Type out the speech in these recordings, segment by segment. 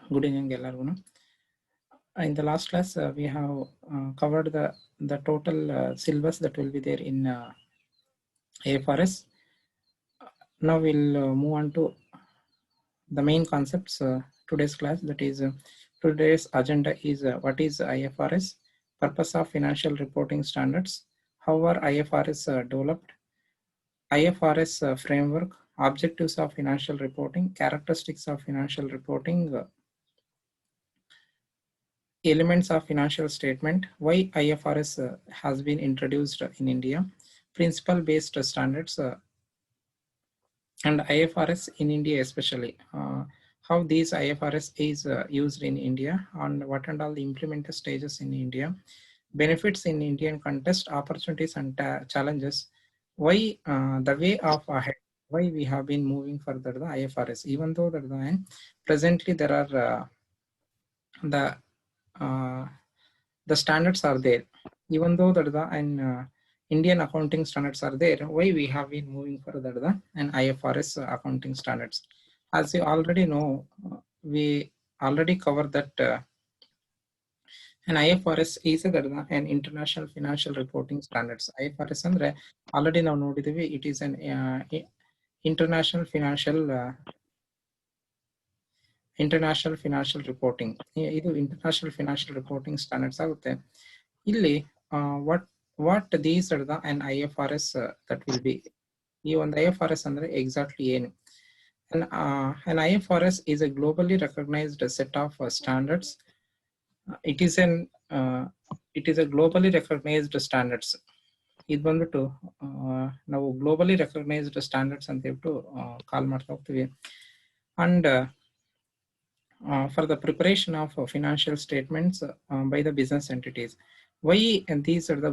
Good evening, everyone. In the last class, we have covered the total syllabus that will be there in IFRS. Now we'll move on to the main concepts today's class. That is, today's agenda is what is IFRS, purpose of financial reporting standards, how are IFRS developed, IFRS framework, objectives of financial reporting, characteristics of financial reporting, elements of financial statement, why IFRS has been introduced in India, principle based standards, and IFRS in India especially, how these IFRS is used in India, and what and all the implemented stages in India, benefits in Indian context, opportunities and challenges, why the way of ahead, why we have been moving further the IFRS, even though that presently there are the standards are there, even though that the Indian accounting standards are there, why we have been moving further the IFRS accounting standards. As you already know, we already covered that an IFRS is an international financial reporting standards. IFRS andre already ನಾವು ನೋಡಿದೀವಿ, it is an international financial reporting. ಇದು international financial reporting standards ಆಗುತ್ತೆ. ಇಲ್ಲಿ what these are the an IFRS that will be. ಈ ಒಂದು IFRS ಅಂದ್ರೆ exactly ಏನು? An IFRS is a globally recognized set of standards. It is a globally recognized standards. ಇದು ಬಂದ್ಬಿಟ್ಟು ನಾವು ಗ್ಲೋಬಲಿ ರೆಕಗ್ನೈಸ್ಡ್ ಸ್ಟ್ಯಾಂಡರ್ಡ್ಸ್ ಅಂತ ಹೇಳ್ಬಿಟ್ಟು ಕಾಲ್ ಮಾಡ್ತಾ ಹೋಗ್ತೀವಿ. And for the preparation of financial statements by the business entities. Why these are the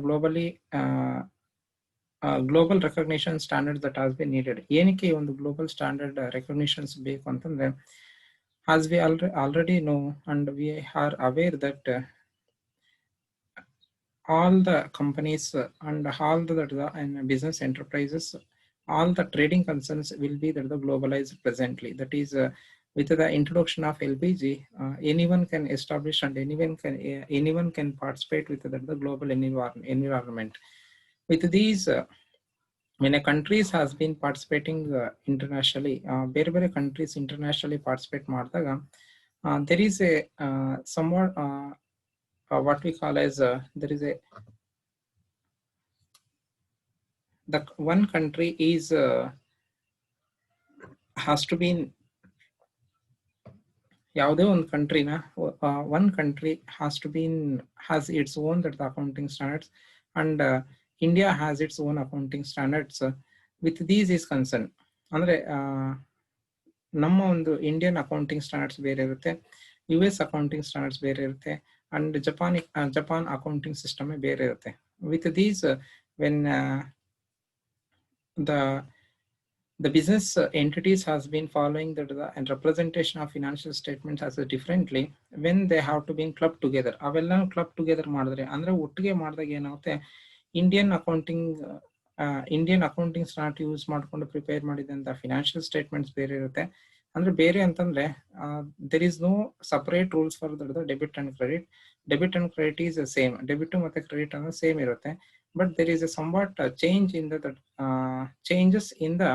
global recognition standards that has been needed? ಏನಕ್ಕೆ ಒಂದು global standard recognitions ಬೇಕು ಅಂತಂದ್ರೆ, as we already know and we are aware that all the companies and all the business enterprises, all the trading concerns will be the globalized presently. That is, with the introduction of LPG, anyone can establish and anyone can participate with the global environment. With these, when a countries has been participating internationally, ಬೇರೆ countries internationally participate ಮಾಡಿದಾಗ, there is a somewhat what we call as there is a the one country is has to be ಯಾವುದೇ ಒಂದು ಕಂಟ್ರಿನ one country has to be has its own that the accounting standards, and India has its own accounting standards. With these is concerned ಅಂದ್ರೆ ನಮ್ಮ ಒಂದು Indian accounting standards ಬೇರೆ ಇರುತ್ತೆ, US accounting standards ಬೇರೆ ಇರುತ್ತೆ, and Japan accounting system ಬೇರೆ ಇರುತ್ತೆ. With these when the business entities has been following the and representation of financial statements as a differently, when they have to be clubbed together, ಅವೆಲ್ಲ club together ಮಾಡಿದ್ರೆ ಅಂದ್ರೆ ಒಟ್ಟಿಗೆ ಮಾಡಿದಾಗ ಏನಾಗುತ್ತೆ, Indian accounting standard use ಮಾಡ್ಕೊಂಡು prepare ಮಾಡಿದಂತ financial statements ಬೇರೆ ಇರುತ್ತೆ. ಅಂದ್ರೆ ಬೇರೆ ಅಂತಂದ್ರೆ there is no separate rules for the debit and credit. Debit and credit is the same, debit ಮತ್ತೆ ಕ್ರೆಡಿಟ್ ಅಂದ್ರೆ ಸೇಮ್ ಇರುತ್ತೆ, but there is a somewhat change in the changes in the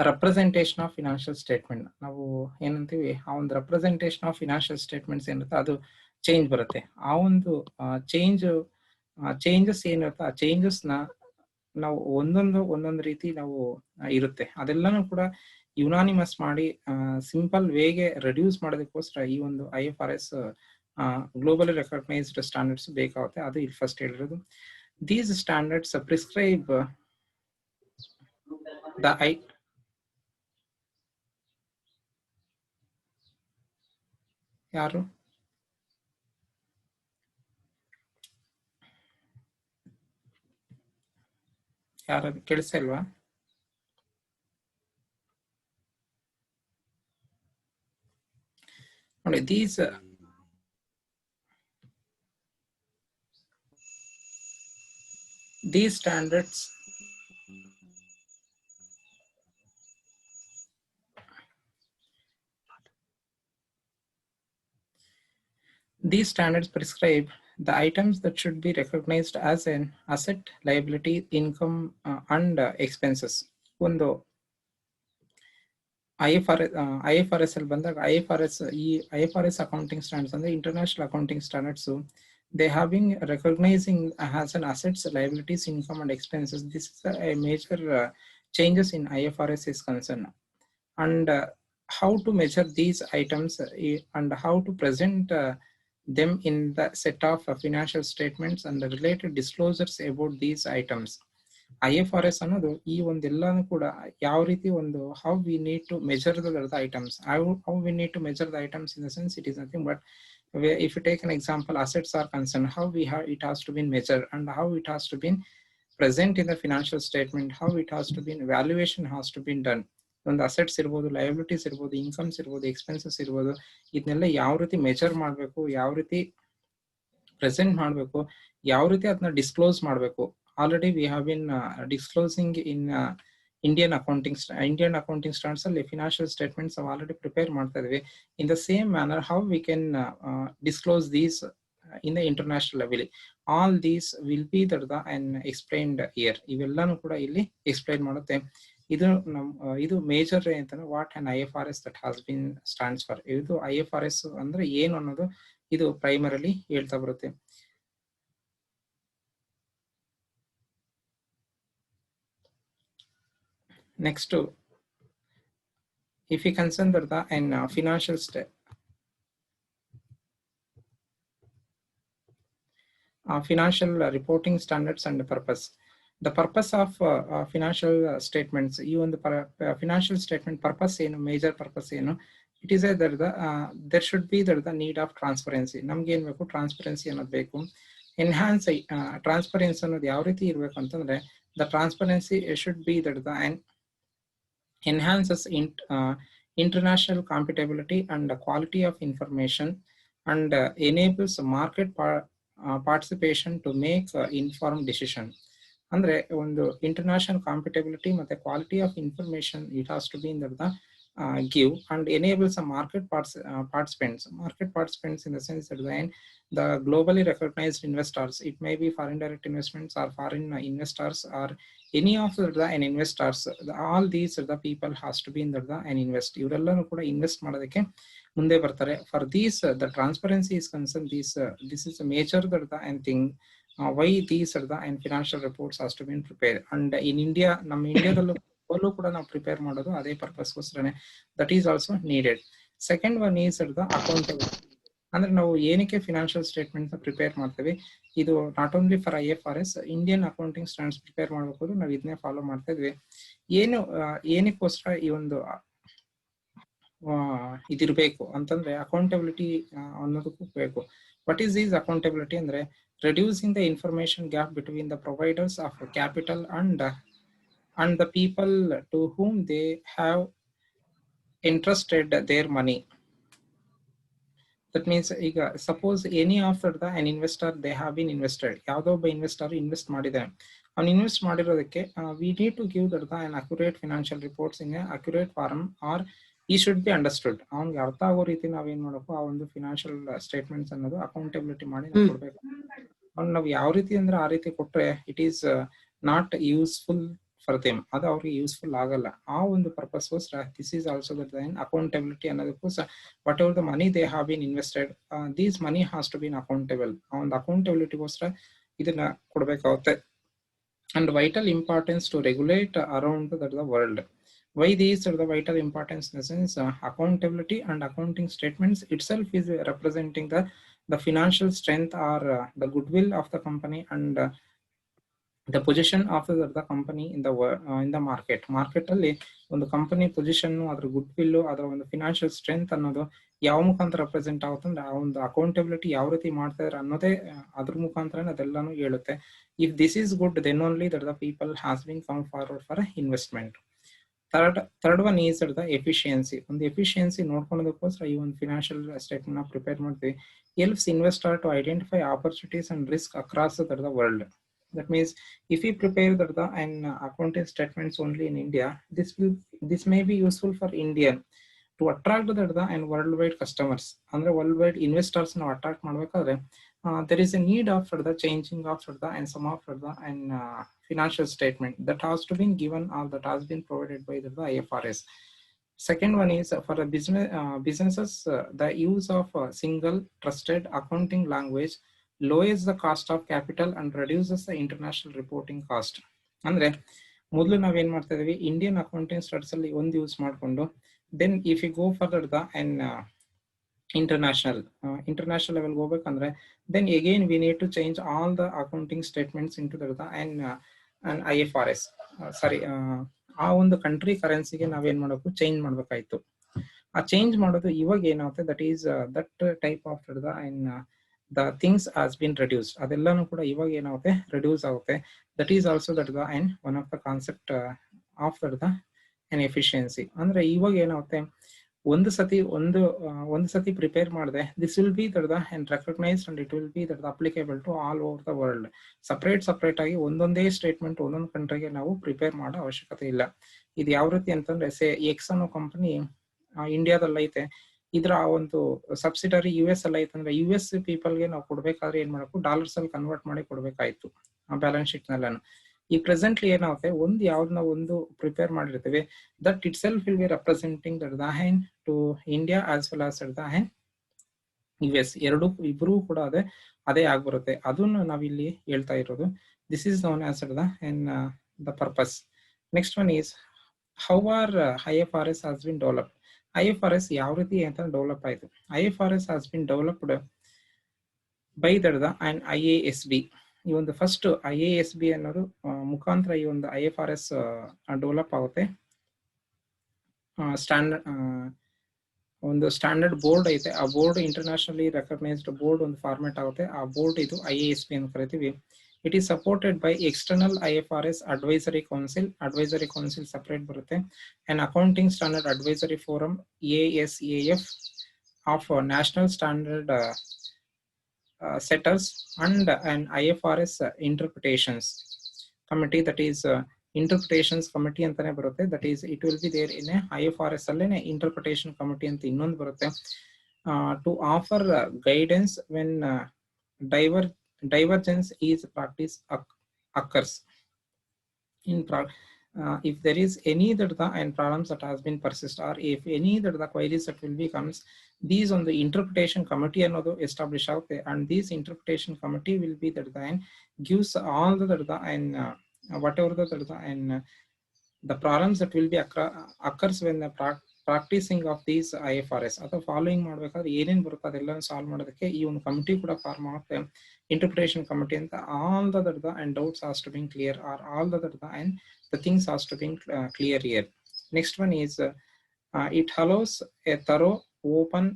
representation of financial statement. ನಾವು ಏನಂತೀವಿ, ಆ ಒಂದು representation of financial statements ಏನಿರುತ್ತೆ ಅದು change ಬರುತ್ತೆ. ಆ ಒಂದು ಚೇಂಜಸ್ ಏನಿರುತ್ತೆ, ಆ ಚೇಂಜಸ್ ನಾವು ಒಂದೊಂದು ರೀತಿ ನಾವು ಇರುತ್ತೆ, ಅದೆಲ್ಲಾನು ಕೂಡ ಯುನಾನಿಮಸ್ ಮಾಡಿ ಸಿಂಪಲ್ ವೇಗೆ ರೆಡ್ಯೂಸ್ ಮಾಡೋದಕ್ಕೋಸ್ಕರ ಈ ಒಂದು IFRS ಗ್ಲೋಬಲಿ ರೆಕಗ್ನೈಸ್ಡ್ ಸ್ಟ್ಯಾಂಡರ್ಡ್ಸ್ ಬೇಕಾಗುತ್ತೆ. ಅದು ಇಲ್ಲಿ ಫಸ್ಟ್ ಹೇಳಿರೋದು. ದೀಸ್ ಸ್ಟ್ಯಾಂಡರ್ಡ್ಸ್ ಪ್ರಿಸ್ಕ್ರೈಬ್ ದ ಯಾರು ಯಾರದು ಕೇಳಿಸ್ತಾ ಇಲ್ವಾ? ನೋಡಿ, these standards These standards prescribe the items that should be recognized as an asset, liability, income, and expenses. ಒಂದು IFRS ಅಲ್ಲಿ ಬಂದಾಗ IFRS accounting standards ಅಂದ್ರೆ international accounting standards, they have been recognizing as an assets, liabilities, income, and expenses. This is a major changes in IFRS is concerned. And how to measure these items and how to present them in the set of financial statements and the related disclosures about these items. IFRS ಅನ್ನೋದು ಈ ಒಂದೆಲ್ಲಾನು ಕೂಡ ಯಾವ ರೀತಿ ಒಂದು how we need to measure the items, how we need to measure the items in the sense it is nothing but if you take an example, assets are concerned, how it has to be measured and how it has to be present in the financial statement, how it has to be valuation has to be done. ಒಂದು assets ಇರ್ಬೋದು, liabilities ಇರ್ಬೋದು, incomes ಇರ್ಬೋದು, expenses ಇರ್ಬೋದು, ಇದನ್ನೆಲ್ಲ ಯಾವ ರೀತಿ measure ಮಾಡಬೇಕು, ಯಾವ ರೀತಿ ಪ್ರೆಸೆಂಟ್ ಮಾಡಬೇಕು, ಯಾವ ರೀತಿ ಅದನ್ನ ಡಿಸ್ಕ್ಲೋಸ್ ಮಾಡಬೇಕು. Already we have been disclosing in Indian accounting standards ಅಲ್ಲಿ ಫಿನಾನ್ಷಿಯಲ್ ಸ್ಟೇಟ್ಮೆಂಟ್ಸ್ ಆಲ್ರೆಡಿ ಪ್ರಿಪೇರ್ ಮಾಡ್ತಾ ಇದೀವಿ. In the same manner how we can disclose these in the international level, all these will be and explained here. ಇವೆಲ್ಲಾನು ಕೂಡ ಇಲ್ಲಿ explain ಮಾಡುತ್ತೆ. ಇದು major ಅಂತಾನೆ what and IFRS that has been stands for. ಇದು IFRS ಅಂದ್ರೆ ಏನು ಅನ್ನೋದು ಇದು ಪ್ರೈಮರಿಲಿ ಹೇಳ್ತಾ ಬರುತ್ತೆ. Next if you consider the financial financial reporting standards and purpose. The purpose of financial statements, even the financial statement purpose, major purpose, it is either there should be the need of transparency. ನಮ್ಗೆ ಏನ್ ಬೇಕು, transparency ಅನ್ನೋದು ಬೇಕು. Enhance transparency ಅನ್ನೋದು ಯಾವ ರೀತಿ ಇರ್ಬೇಕು ಅಂತಂದ್ರೆ, the transparency should be and enhances international compatibility and the quality of information and enables market participation to make informed decision. ಅಂದ್ರೆ ಒಂದು ಇಂಟರ್ನ್ಯಾಷನಲ್ ಕಾಂಪಿಟಬಿಲಿಟಿ ಮತ್ತೆ quality of information it has to be in the give and enables a market participants in the sense that the globally recognized investors, it may be foreign direct investments or foreign investors or any of the investors, all these the people has to be in the and invest. ಇವರೆಲ್ಲರೂ ಕೂಡ invest ಮಾಡೋದಕ್ಕೆ ಮುಂದೆ ಬರ್ತಾರೆ. For these the transparency is concerned, this is a major and thing why these and financial reports has to be prepared. And in India, ನಮ್ಮ ಇಂಡಿಯಾದಲ್ಲೂ ಕೂಡ ನಾವು prepare ಮಾಡೋದು ಅದೇ ಪರ್ಪಸ್ಗೋಸ್ಕರನೇ. That is also needed. Second one is the accountability. ಅಂದ್ರೆ ನಾವು ಏನಕ್ಕೆ financial statement prepare ಮಾಡ್ತೀವಿ, ಇದು not only for IFRS, Indian accounting standards prepare ಮಾಡಬೇಕು, ನಾವು ಇದನ್ನೇ ಫಾಲೋ ಮಾಡ್ತಾ ಇದ್ವಿ. ಏನಕ್ಕೋಸ್ಕರ ಈ ಒಂದು ಇದಿರ್ಬೇಕು ಅಂತಂದ್ರೆ ಅಕೌಂಟಬಿಲಿಟಿ ಅನ್ನೋದಕ್ಕೂ ಬೇಕು. ವಾಟ್ ಈಸ್ ಈಸ್ ಅಕೌಂಟಬಿಲಿಟಿ ಅಂದ್ರೆ reducing the information gap between the providers of capital and the people to whom they have entrusted their money. That means ಈಗ suppose any of an investor, they have been invested, ಯಾವುದೋ ಒಬ್ಬ investor invest ಮಾಡಿದ್ದಾನೆ, ಅವ್ನು invest ಮಾಡಿರೋದಕ್ಕೆ we need to give an accurate financial reports in a accurate form, or he should be understood. ಅವ್ನಿಗೆ ಅರ್ಥ ಆಗೋ ರೀತಿ ನಾವೇನ್ ಮಾಡಬೇಕು, ಆ ಒಂದು ಫಿನಾನ್ಷಿಯಲ್ ಸ್ಟೇಟ್ಮೆಂಟ್ಸ್ ಅನ್ನೋದು ಅಕೌಂಟಬಿಲಿಟಿ ಮಾಡಿ ನಾವು ಕೊಡ್ಬೇಕು. ಅವ್ನು ನಾವು ಯಾವ ರೀತಿ ಅಂದ್ರೆ ಆ ರೀತಿ ಕೊಟ್ರೆ it is not useful for them, ಅದು ಅವ್ರಿಗೆ ಯೂಸ್ಫುಲ್ ಆಗಲ್ಲ. ಆ ಒಂದು ಪರ್ಪಸ್ಗೋಸ್ಕರ ದಿಸ್ ಈಸ್ ಆಲ್ಸೋ ಅಕೌಂಟಬಿಲಿಟಿ ಅನ್ನೋದಕ್ಕೋಸ್ಕರ whatever the money they have been invested, these money has to been accountable. ಆ ಒಂದು ಅಕೌಂಟಬಿಲಿಟಿಗೋಸ್ಕರ ಇದನ್ನ ಕೊಡ್ಬೇಕಾಗುತ್ತೆ. And vital importance to regulate around the world. Why these are the vital importance in the sense accountability and accounting statements itself is representing the financial strength or the goodwill of the company and the position of the company in the market ಅಲ್ಲಿ ಒಂದು company position, ಅದರ good will, ಅದರ ಒಂದು financial strength ಅನ್ನೋದು ಯಾವ ಮುಖಾಂತರ represent ಆಗುತ್ತಂದ್ರೆ ಆ ಒಂದು ಅಕೌಂಟಬಿಲಿಟಿ ಯಾವ ರೀತಿ ಮಾಡ್ತಾ ಇದ್ದಾರೆ ಅನ್ನೋದೇ ಅದ್ರ ಮುಖಾಂತರ ಅದೆಲ್ಲಾನು ಹೇಳುತ್ತೆ. If this is good then only that the people has been come forward for investment. Third one is the efficiency. ಒಂದು ಎಫಿಷಿಯನ್ಸಿ ನೋಡ್ಕೊಳ್ಳೋದಕ್ಕೋಸ್ಕರ ಈ ಒಂದು ಫಿನಾನ್ಷಿಯಲ್ ಸ್ಟೇಟ್ಮೆಂಟ್ ನ ಪ್ರಿಪೇರ್ ಮಾಡ್ತೀವಿ. Helps investor to identify opportunities and risk across the world. That means if we prepare an accounting statements only in India, this may be useful for Indian, to attract ದಡ್ದ and worldwide customers ಅಂದ್ರೆ worldwide investors ನಾವು attract ಮಾಡ್ಬೇಕಾದ್ರೆ there is a need of the changing of the and some of the and financial statement that has to be given or that has been provided by the IFRS. Second one is for the businesses, the use of a single trusted accounting language lowers the cost of capital and reduces the international reporting cost. ಅಂದ್ರೆ ಮೊದಲು ನಾವೇನ್ ಮಾಡ್ತಾ ಇದೀವಿ, Indian accounting standards ಅಲ್ಲಿ ಒಂದು use ಮಾಡಿಕೊಂಡು then if you go further the and international level ಹೋಗ್ಬೇಕಂದ್ರೆ then again we need to change all the accounting statements into the and IFRS ಸಾರಿ ಆ ಒಂದು ಕಂಟ್ರಿ ಕರೆನ್ಸಿಗೆ ನಾವೇನ್ ಮಾಡಬೇಕು, ಚೇಂಜ್ ಮಾಡ್ಬೇಕಾಯ್ತು. ಆ ಚೇಂಜ್ ಮಾಡೋದು ಇವಾಗ ಏನಾಗುತ್ತೆ, that is that type of the things has been reduced. ಅದೆಲ್ಲಾನು ಕೂಡ ಇವಾಗ ಏನಾಗುತ್ತೆ, ರೆಡ್ಯೂಸ್ ಆಗುತ್ತೆ. That is also that the and one of the concept of the and efficiency. ಅಂದ್ರೆ ಇವಾಗ ಏನಾಗುತ್ತೆ, ಒಂದು ಸತಿ ಪ್ರಿಪೇರ್ ಮಾಡಿದೆ, this will be that the and recognised and it will be that applicable to all over the world. Separate ಆಗಿ ಒಂದೊಂದೇ statement ಒಂದೊಂದು ಕಂಟ್ರಿಗೆ ನಾವು ಪ್ರಿಪೇರ್ ಮಾಡೋ ಅವಶ್ಯಕತೆ ಇಲ್ಲ. ಇದು ಯಾವ ರೀತಿ ಅಂತಂದ್ರೆ, ಎಕ್ಸ್ ಅನ್ನೋ ಕಂಪನಿ ಇಂಡಿಯಾದಲ್ಲಿ ಐತೆ, ಇದ್ರ ಒಂದು ಸಬ್ಸಿಡರಿ US ಅಲ್ಲಿ ಐತೆ ಅಂದ್ರೆ US ಪೀಪಲ್ಗೆ ನಾವು ಕೊಡ್ಬೇಕಾದ್ರೆ ಏನ್ ಮಾಡಬೇಕು, ಡಾಲರ್ಸ್ ಅಲ್ಲಿ ಕನ್ವರ್ಟ್ ಮಾಡಿ ಕೊಡ್ಬೇಕಾಯ್ತು ಆ ಬ್ಯಾಲೆನ್ಸ್ ಶೀಟ್ ನಲ್ಲಾನು. ಈ ಪ್ರೆಸೆಂಟ್ಲಿ ಏನಾಗುತ್ತೆ, ಒಂದು ಯಾವ್ದನ್ನ ಒಂದು ಪ್ರಿಪೇರ್ ಮಾಡಿರ್ತೀವಿ, that itself will be representing the hand to India as well as the hand US. ಇಬ್ರು ಕೂಡ ಅದೇ ಆಗ್ಬರುತ್ತೆ. ಅದನ್ನು ನಾವಿಲ್ಲಿ ಹೇಳ್ತಾ ಇರೋದು. This is known as the purpose. Next one is how are IFRS has been developed. IFRS ಯಾವ ರೀತಿ ಅಂತ ಡೆವಲಪ್ ಆಯಿತು. IFRS has been developed by and IASB. ಈ ಒಂದು ಫಸ್ಟ್ IASB ಅನ್ನೋದು ಮುಖಾಂತರ ಈ ಒಂದು IFRS ಡೆವಲಪ್ ಆಗುತ್ತೆ. ಒಂದು ಸ್ಟ್ಯಾಂಡರ್ಡ್ ಬೋರ್ಡ್ ಐತೆ, ಆ ಬೋರ್ಡ್ ಇಂಟರ್ನ್ಯಾಷನಲಿ ರೆಕಗ್ನೈಸ್ಡ್ ಬೋರ್ಡ್ ಒಂದು ಫಾರ್ಮೆಟ್ ಆಗುತ್ತೆ. ಆ ಬೋರ್ಡ್ ಇದು IASB ಅಂತ ಕರಿತೀವಿ. It is supported by external IFRS advisory council separate ಬರುತ್ತೆ, and accounting standard advisory forum ASAF of national standard setters and an IFRS interpretations committee, that is interpretations committee ಅಂತಾನೆ ಬರುತ್ತೆ. That is it will be there in IFRS ಅಲ್ಲೇನೆ interpretation committee ಅಂತ ಇನ್ನೊಂದು ಬರುತ್ತೆ, to offer guidance when divergence is practice occurs in if there is any and problems that has been persist, or if any the queries that will be comes, these on the interpretation committee another establish out there, and this interpretation committee will be and gives all the and whatever the and the problems that will be occurs when the practising of these IFRS ಅಥವಾ following ಮಾಡ್ಬೇಕಾದ್ರೆ ಏನೇನು ಬರುತ್ತೆ ಅದೆಲ್ಲ solve ಮಾಡೋದಕ್ಕೆ ಈ ಒಂದು committee ಕೂಡ form ಆಗುತ್ತೆ, ಇಂಟರ್ಪ್ರಿಟೇಷನ್ ಕಮಿಟಿ ಅಂತ. All the and doubts as to being clear, or all the and the things as to being clear here. Next one is it allows a thorough, open,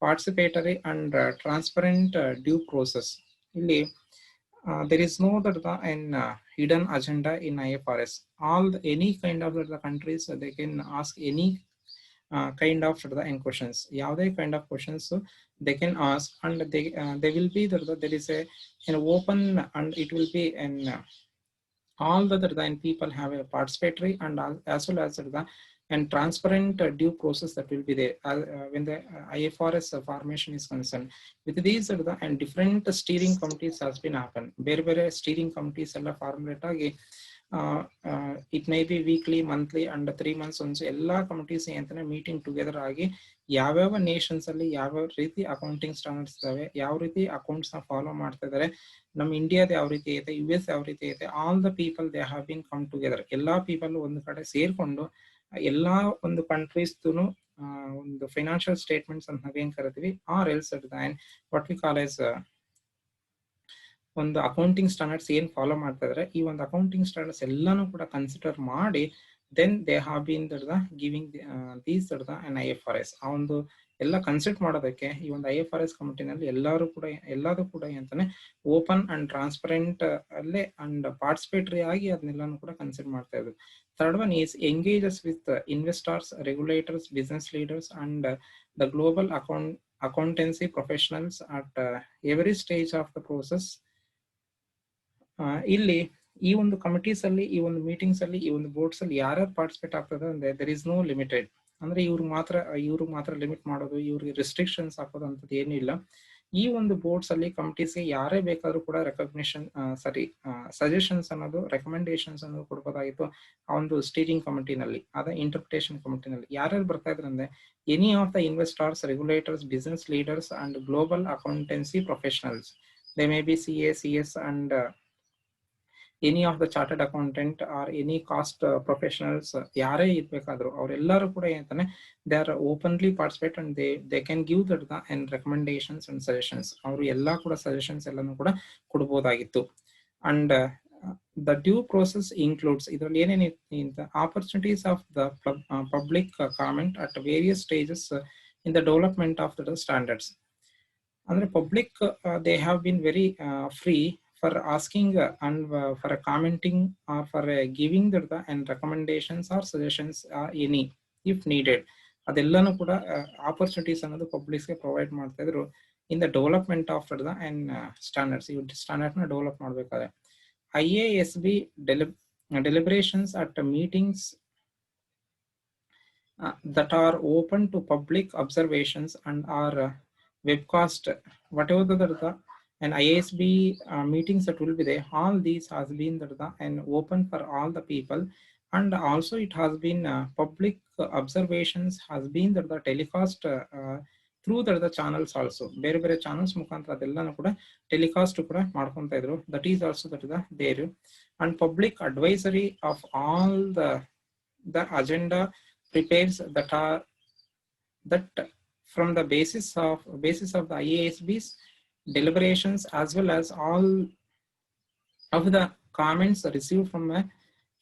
participatory and transparent due process. ಇಲ್ಲಿ there is no hidden agenda in IFRS. Any kind of the countries they can ask any kind of questions, ಯಾವುದೇ kind of questions they can ask, and they will be there is an open, and it will be an all the people have a participatory and as well as and transparent due process that will be there when the IFRS formation is concerned. With these and different steering committees has been happened. Bare steering committees ಎಲ್ಲ formulate ಆಗಿ it may be weekly, monthly and 3 months once ಎಲ್ಲ committees ಅಂತಾನೆ meeting together ಆಗಿ ಯಾವ್ಯಾವ Nations ಅಲ್ಲಿ ಯಾವ ರೀತಿ accounting standards ಇದಾವೆ, ಯಾವ ರೀತಿ ಅಕೌಂಟ್ಸ್ ನ ಫಾಲೋ ಮಾಡ್ತಾ ಇದಾರೆ, ನಮ್ಮ ಇಂಡಿಯಾದ ಯಾವ ರೀತಿ ಐತೆ, US ಯಾವ ರೀತಿ ಐತೆ, all the people they have bin come together. ಎಲ್ಲಾ ಪೀಪಲ್ ಒಂದು ಕಡೆ ಸೇರ್ಕೊಂಡು ಎಲ್ಲಾ ಒಂದು ಕಂಟ್ರೀಸ್ ಒಂದು ಫೈನಾನ್ಷಿಯಲ್ ಸ್ಟೇಟ್ಮೆಂಟ್ಸ್ ಅಂತ ನಾವೇನ್ ಕರಿತೀವಿ, or else what we call as ಒಂದು ಅಕೌಂಟಿಂಗ್ ಸ್ಟ್ಯಾಂಡರ್ಡ್ಸ್ ಏನ್ ಫಾಲೋ ಮಾಡ್ತಾ ಇದಾರೆ, ಈ ಒಂದು ಅಕೌಂಟಿಂಗ್ ಸ್ಟ್ಯಾಂಡರ್ಡ್ಸ್ ಎಲ್ಲಾನು ಕೂಡ ಕನ್ಸಿಡರ್ ಮಾಡಿ then they have been giving these and IFRS. ಆ ಒಂದು ಎಲ್ಲ ಕನ್ಸಿಡರ್ ಮಾಡೋದಕ್ಕೆ ಈ ಒಂದು IFRS ಕಮಿಟಿನಲ್ಲಿ ಎಲ್ಲದೂ ಕೂಡ ಅಂತಾನೆ ಓಪನ್ ಅಂಡ್ ಟ್ರಾನ್ಸ್ಪರೆಂಟ್ ಅಲ್ಲೇ ಅಂಡ್ ಪಾರ್ಟಿಸಿಪೇಟರಿ ಆಗಿ ಅದನ್ನೆಲ್ಲಾನು ಕೂಡ ಕನ್ಸಿಡರ್ ಮಾಡ್ತಾ ಇದ್ರು. Third one is engages with investors, regulators, business leaders and the global accountancy professionals at every stage of the process. ಇಲ್ಲಿ ಈ ಒಂದು ಕಮಿಟೀಸ್ ಅಲ್ಲಿ, ಈ ಒಂದು ಮೀಟಿಂಗ್ಸ್ ಅಲ್ಲಿ, ಈ ಒಂದು ಬೋರ್ಡ್ಸ್ ಅಲ್ಲಿ ಯಾರ್ಯಾರು ಪಾರ್ಟಿಸಿಪೇಟ್ ಆಗ್ತದೆ ಅಂದ್ರೆ there is no limited. ಅಂದ್ರೆ ಇವ್ರು ಮಾತ್ರ ಲಿಮಿಟ್ ಮಾಡೋದು, ಇವ್ರಿಗೆ ರೆಸ್ಟ್ರಿಕ್ಷನ್ಸ್ ಹಾಕೋದು ಅಂತದ್ದು ಏನೂ ಇಲ್ಲ. ಈ ಒಂದು ಬೋರ್ಡ್ಸ್ ಅಲ್ಲಿ ಕಮಿಟೀಸ್ಗೆ ಯಾರೇ ಬೇಕಾದ್ರೂ ಕೂಡ ರೆಕಗ್ನಿಷನ್ ಸಜೆಷನ್ಸ್ ಅನ್ನೋದು, ರೆಕಮೆಂಡೇಶನ್ಸ್ ಅನ್ನೋದು ಕೊಡ್ಬೋದಾಗಿತ್ತು. ಆ ಒಂದು ಸ್ಟೀರಿಂಗ್ ಕಮಿಟಿನಲ್ಲಿ, ಅದ ಇಂಟರ್ಪ್ರಿಟೇಷನ್ ಕಮಿಟಿನಲ್ಲಿ ಯಾರ್ಯಾರು ಬರ್ತಾ ಇದ್ರು ಅಂದ್ರೆ any of the investors, regulators, business leaders and global accountancy professionals. They may be CA, CS and any of the chartered accountant or any cost professionals, ಯಾರೇ ಇರ್ಬೇಕಾದ್ರು ಅವರೆಲ್ಲರೂ ಕೂಡ ಏನಂತಾನೆ they are openly participate and they can give that the and recommendations and suggestions. ಅವರು ಎಲ್ಲಾ ಕೂಡ suggestions ಎಲ್ಲಾನು ಕೂಡ ಕೊಡ್ಬೋದಾಗಿತ್ತು. And the due process includes, ಇದರಲ್ಲಿ ಏನೇನಿದೆ, opportunities of the public comment at various stages in the development of the standards. ಅಂದ್ರೆ public they have been very free for asking and for commenting or for giving the and recommendations or suggestions any if needed. ಅದೆಲ್ಲನೂ ಕೂಡ opportunities ಅನ್ನೋದು ಪಬ್ಲಿಕ್ಸ್ಗೆ provide ಮಾಡ್ತಾ ಇದ್ರು ಇನ್ the development of the and standards. ಈ ಸ್ಟ್ಯಾಂಡರ್ಡ್ನ develop ಮಾಡಬೇಕಾದ್ರೆ IASB deliberations at meetings that are open to public observations and are webcast, whatever the and IASB meetings that will be there, all these has been and open for all the people, and also it has been public observations has been the telecast through the channels also. ಬೇರೆ channels ಮುಖಾಂತರ ಅದೆಲ್ಲನೂ ಕೂಡ telecast ಕೂಡ ಮಾಡ್ಕೊಂತ ಇದ್ರು. That is also that the there. And public advisory of all the agenda prepares that from the basis of the IASB's deliberations as well as all of the comments received from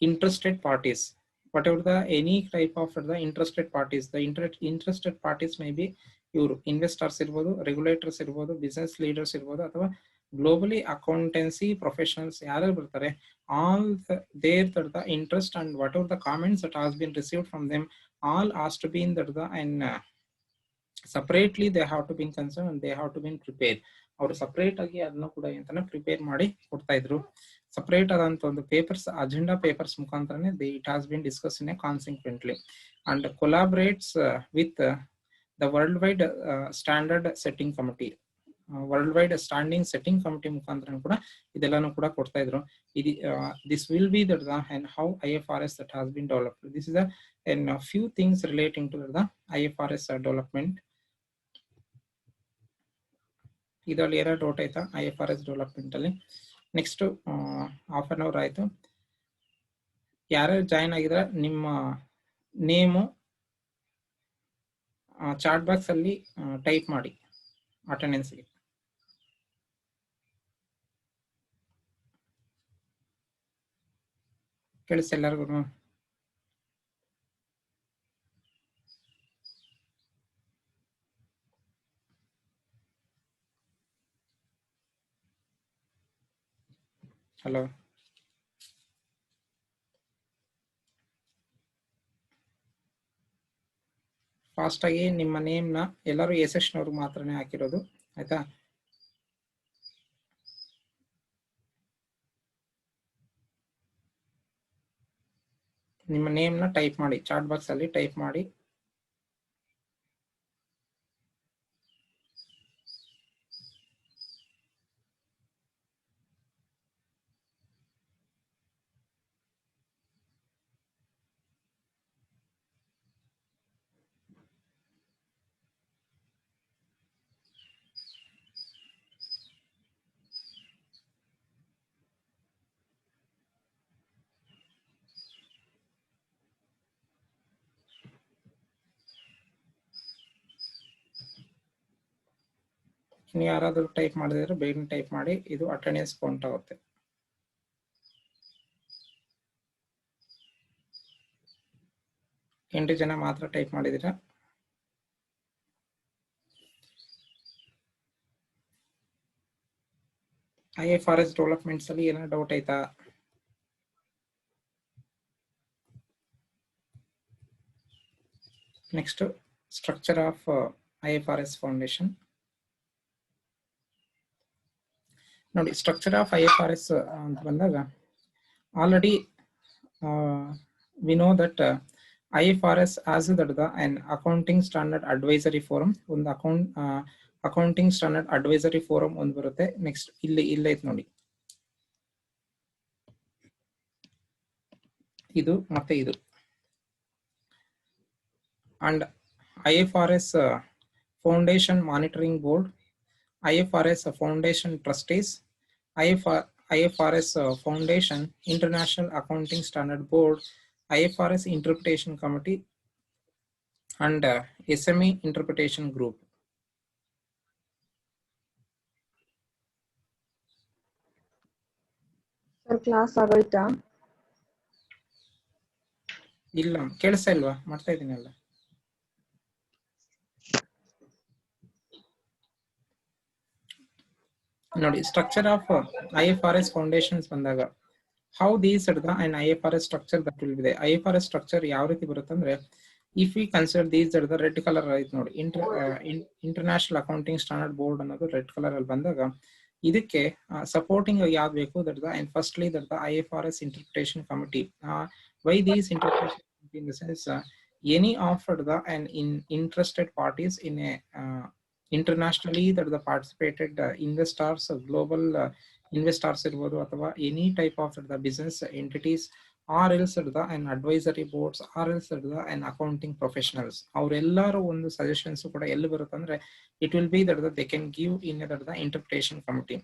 interested parties, whatever the any type of the interested parties. The interested parties may be your investors irbodu, regulators irbodu, business leaders irbodu, ಅಥವಾ globally accountancy professionals ಯಾರು ಬರ್ತಾರೆ, all their the interest and whatever the comments that has been received from them, all has to be in the and separately they have to be concerned and they have to be prepared. ಅವರು separate ಆಗಿ ಅದನ್ನ ಕೂಡ ಎಂತಾನೆ prepare ಮಾಡಿ ಕೊಡ್ತಾ ಇದ್ರು. Separate ಆದಂತ ಒಂದು papers, agenda papers ಮುಖಾಂತರನೇ it has been discuss in a consequently and collaborates with the worldwide standard setting committee. Worldwide standing setting committee ಮುಖಾಂತರ ಕೂಡ ಇದೆಲ್ಲಾನು ಕೂಡ ಕೊಡ್ತಾ ಇದ್ರು. This will be that and how IFRS that has been developed. This is a few things relating to the IFRS development. ಇದರಲ್ಲಿ ಏನೋ doubt ಆಯ್ತಾ IFRS development ಅಲ್ಲಿ? ನೆಕ್ಸ್ಟ್ ಹಾಫ್ ಅನ್ ಅವರ್ ಆಯ್ತು. ಯಾರ್ಯಾರು ಜಾಯಿನ್ ಆಗಿದ್ರೆ ನಿಮ್ಮ ನೇಮು ಚಾಟ್ ಬಾಕ್ಸ್ ಅಲ್ಲಿ type ಮಾಡಿ ಅಟೆಂಡೆನ್ಸ್ಗೆ. ಕೇಳಿಸ್ ಎಲ್ಲರಿಗೂ? ಹಲೋ, ಫಾಸ್ಟ್ ಆಗಿ ನಿಮ್ಮ ನೇಮ್ನ ಎಲ್ಲರೂ ಯಶಸ್ನವ್ರು ಮಾತ್ರನೇ ಹಾಕಿರೋದು, ಆಯ್ತಾ? ನಿಮ್ಮ ನೇಮ್ನ ಟೈಪ್ ಮಾಡಿ, ಚಾಟ್ ಬಾಕ್ಸ್ ಅಲ್ಲಿ ಟೈಪ್ ಮಾಡಿ. ಇನ್ನು ಯಾರಾದರೂ ಟೈಪ್ ಮಾಡಿದ್ರೆ ಬೇಗನೆ ಟೈಪ್ ಮಾಡಿ, ಇದು ಅಟೆಂಡೆನ್ಸ್ ಕೌಂಟ್ ಆಗುತ್ತೆ. 8 ಜನ ಮಾತ್ರ ಟೈಪ್ ಮಾಡಿದಿರಾ. IFRS ಡೆವಲಪ್ಮೆಂಟ್ಸ್ ಅಲ್ಲಿ ಏನೋ ಡೌಟ್ ಆಯ್ತಾ? Next structure of IFRS foundation ನೋಡಿ. ಸ್ಟ್ರಕ್ಚರ್ ಆಫ್ IFRS ಅಂತ ಬಂದಾಗ already we know that IFRS as an accounting standard advisory forum, ಒಂದು ಅಕೌಂಟಿಂಗ್ ಸ್ಟ್ಯಾಂಡರ್ಡ್ ಅಡ್ವೈಸರಿ ಫೋರಮ್ ಒಂದು ಬರುತ್ತೆ. ನೆಕ್ಸ್ಟ್ ಇಲ್ಲೇ ಐತೆ ನೋಡಿ, ಇದು ಮತ್ತೆ ಇದು. And IFRS foundation monitoring board, IFRS foundation trustees, IFRS foundation international accounting standard board, IFRS interpretation committee, and SME interpretation group. Sir class ಆಗೋಯ್ತಾ? ಇಲ್ಲ, ಕೇಳಿಸ್ತಾ ಇಲ್ವಾ? ಮಾಡ್ತಾ ಇದ್ದೀನಿ ಅಲ್ಲ. ನೋಡಿ, ಸ್ಟ್ರಕ್ಚರ್ ಆಫ್ IFRS ಫೌಂಡೇಶನ್ಸ್ ಬಂದಾಗ how these are the an IFRS structure that will be there. IFRS structure ಯಾವ ರೀತಿ ಬರುತ್ತೆ ಅಂದ್ರೆ, if we consider these are the red color ಆಯ್ತು ನೋಡಿ, ಇಂಟರ್ನ್ಯಾಷನಲ್ ಅಕೌಂಟಿಂಗ್ ಸ್ಟ್ಯಾಂಡರ್ಡ್ ಬೋರ್ಡ್ ಅನ್ನೋದು ರೆಡ್ ಕಲರ್ ಅಲ್ಲಿ ಬಂದಾಗ, ಇದಕ್ಕೆ ಸಪೋರ್ಟಿಂಗ್ ಯಾವ್ದು ಬೇಕು that and firstly that IFRS interpretation committee. Why these interpretation committee? In the sense, any of the and interested parties in a internationally that the participated investors, global investors ಇರ್ಬೋದು, ಅಥವಾ any type of the business entities, or else and advisory boards, or else and accounting professionals, ಅವರೆಲ್ಲರೂ ಒಂದು suggestions ಕೂಡ ಎಲ್ಲಿ ಬರುತ್ತೆ ಅಂದ್ರೆ, it will be that they can give in the interpretation committee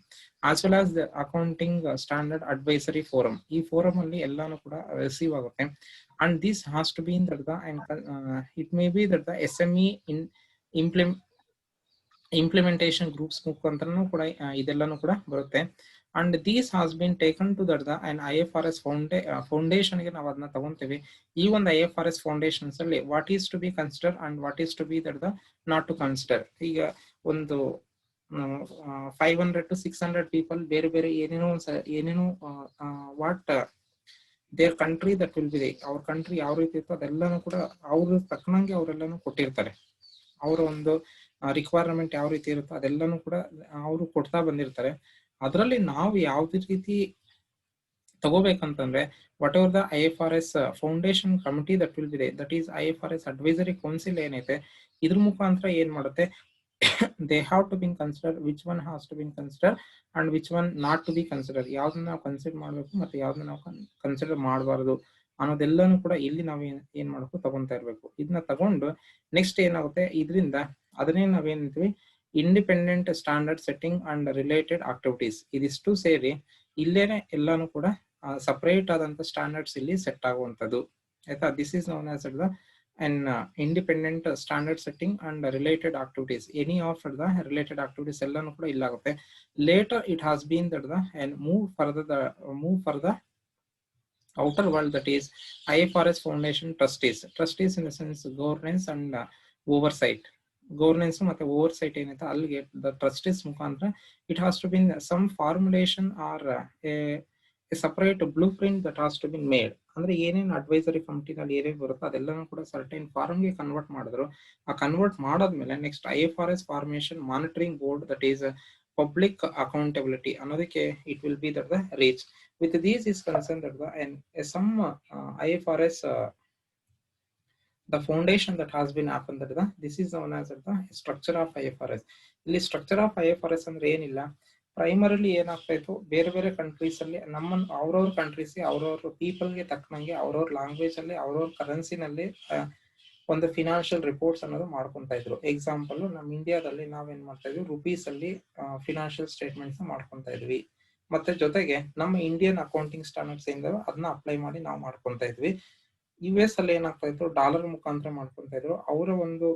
as well as the accounting standard advisory forum. ಈ forum ಅಲ್ಲಿ ಎಲ್ಲಾನು ಕೂಡ ರಿಸೀವ್ ಆಗುತ್ತೆ. And this has to be in that and it may be that SME in implementation groups ಮುಖಾಂತರನೂ ಕೂಡ ಇದೆಲ್ಲಾನು ಕೂಡ ಬರುತ್ತೆ. And these has been taken to that and IFRS foundation ಗೆ ನಾವು ಅದನ್ನ ತಗೊಂತೀವಿ. ಈ ಒಂದು IFRS ಫೌಂಡೇಶನ್ಸ್ ಅಲ್ಲಿ what is to be consider and what is to be that not to consider. ಈಗ ಒಂದು 500 to 600 ಪೀಪಲ್ ಬೇರೆ ಬೇರೆ ಏನೇನೋ what there country that will be, ಅವ್ರ ಕಂಟ್ರಿ ಯಾವ ರೀತಿ ಇತ್ತು ಅದೆಲ್ಲಾನು ಕೂಡ ಅವ್ರ ತಕ್ಕನಂಗೆ ಅವರೆಲ್ಲಾನು ಕೊಟ್ಟಿರ್ತಾರೆ. ಅವರ ಒಂದು ರಿಕ್ವೈರ್ಮೆಂಟ್ ಯಾವ ರೀತಿ ಇರುತ್ತೋ ಅದೆಲ್ಲಾನು ಕೂಡ ಅವರು ಕೊಡ್ತಾ ಬಂದಿರ್ತಾರೆ. ಅದರಲ್ಲಿ ನಾವು ಯಾವ್ದೇ ರೀತಿ ತಗೋಬೇಕಂತಂದ್ರೆ, whatever the IFRS foundation committee that will be that is IFRS advisory council ಏನೈತೆ, ಇದ್ರ ಮುಖಾಂತರ ಏನ್ ಮಾಡುತ್ತೆ, they have to been consider which one has to been consider and which one not to be consider. ಯಾವ್ದನ್ನ ನಾವು consider ಮಾಡ್ಬೇಕು ಮತ್ತೆ ಯಾವ್ದನ್ನ ನಾವು ಕನ್ಸಿಡರ್ ಮಾಡಬಾರ್ದು ಅನ್ನೋದೆಲ್ಲಾನು ಕೂಡ ಇಲ್ಲಿ ನಾವು ಏನ್ ಮಾಡ್ಬೇಕು, ತಗೊಂತಾ ಇರ್ಬೇಕು. ಇದನ್ನ ತಗೊಂಡು ನೆಕ್ಸ್ಟ್ ಏನಾಗುತ್ತೆ, ಇದರಿಂದ ಅದನ್ನೇ ನಾವೇನಂತೀವಿ independent standard setting and related activities. ಇದಿಷ್ಟು ಸೇರಿ ಇಲ್ಲೇನೆ ಎಲ್ಲಾನು ಕೂಡ ಸಪರೇಟ್ ಆದಂತ ಸ್ಟ್ಯಾಂಡರ್ಡ್ಸ್ ಇಲ್ಲಿ ಸೆಟ್ ಆಗುವಂತದ್ದು ಆಯ್ತಾ. This is known as the an independent standard setting and related activities. Any of the related activities ಎಲ್ಲಾನು ಕೂಡ ಇಲ್ಲಾಗುತ್ತೆ. Later it has been that and move for the outer world, that is IFRS foundation trustees in the sense governance and oversight. governance ಮತ್ತೆ oversight ಏನೈತೆ ಅಲ್ಲಿಗೆ the trustees ಮುಖಾಂತರ it has to been some formulation or a separate blueprint that has to been made. ಅಂದ್ರೆ ಏನೇನು advisory ಕಮಿಟಿನಲ್ಲಿ ಏನೇನು ಬರುತ್ತೋ ಅದೆಲ್ಲನೂ ಕೂಡ certain ಫಾರ್ಮ್ಗೆ ಕನ್ವರ್ಟ್ ಮಾಡಿದ್ರು. ಆ ಕನ್ವರ್ಟ್ ಮಾಡಾದ್ಮೇಲೆ next IFRS formation monitoring board that is public accountability ಅನ್ನೋದಕ್ಕೆ it will be that the reach. With these is concern that the some IFRS the foundation that has been happened that this is known as the structure of IFRS. ಇಲ್ಲಿ structure of IFRS ಅಂದ್ರೆ ಏನಿಲ್ಲ, primarily ಏನಾಗ್ತಾ ಇತ್ತು, ಬೇರೆ ಬೇರೆ countries ಅಲ್ಲಿ ಅವ್ರವ್ರ countries ಅವ್ರವ್ರ ಪೀಪಲ್ಗೆ ತಕ್ಕನಂಗೆ ಅವ್ರವ್ರ ಲ್ಯಾಂಗ್ವೇಜ್ ಅಲ್ಲಿ ಅವ್ರವ್ರ ಕರೆನ್ಸಿನಲ್ಲಿ ಒಂದು ಫಿನಾನ್ಷಿಯಲ್ ರಿಪೋರ್ಟ್ಸ್ ಅನ್ನೋದು ಮಾಡ್ಕೊಂತ ಇದ್ರು. ಎಕ್ಸಾಂಪಲ್ ನಮ್ಮ ಇಂಡಿಯಾದಲ್ಲಿ ನಾವೇನ್ ಮಾಡ್ತಾ ಇದ್ವಿ, ರುಪೀಸ್ ಅಲ್ಲಿ ಫಿನಾನ್ಷಿಯಲ್ ಸ್ಟೇಟ್ಮೆಂಟ್ಸ್ ಮಾಡ್ಕೊಂತ ಇದ್ವಿ. ಮತ್ತೆ ಜೊತೆಗೆ ನಮ್ಮ ಇಂಡಿಯನ್ ಅಕೌಂಟಿಂಗ್ ಸ್ಟ್ಯಾಂಡರ್ಡ್ಸ್ ಏನಿದಾವೆ ಅದನ್ನ ಅಪ್ಲೈ ಮಾಡಿ ನಾವು ಮಾಡ್ಕೊಂತ ಇದ್ವಿ. US ಅಲ್ಲಿ ಏನಾಗ್ತಾ ಇತ್ತು, ಡಾಲರ್ ಮುಖಾಂತರ ಮಾಡ್ಕೊಂತ ಇದ್ರು. ಅವರ ಒಂದು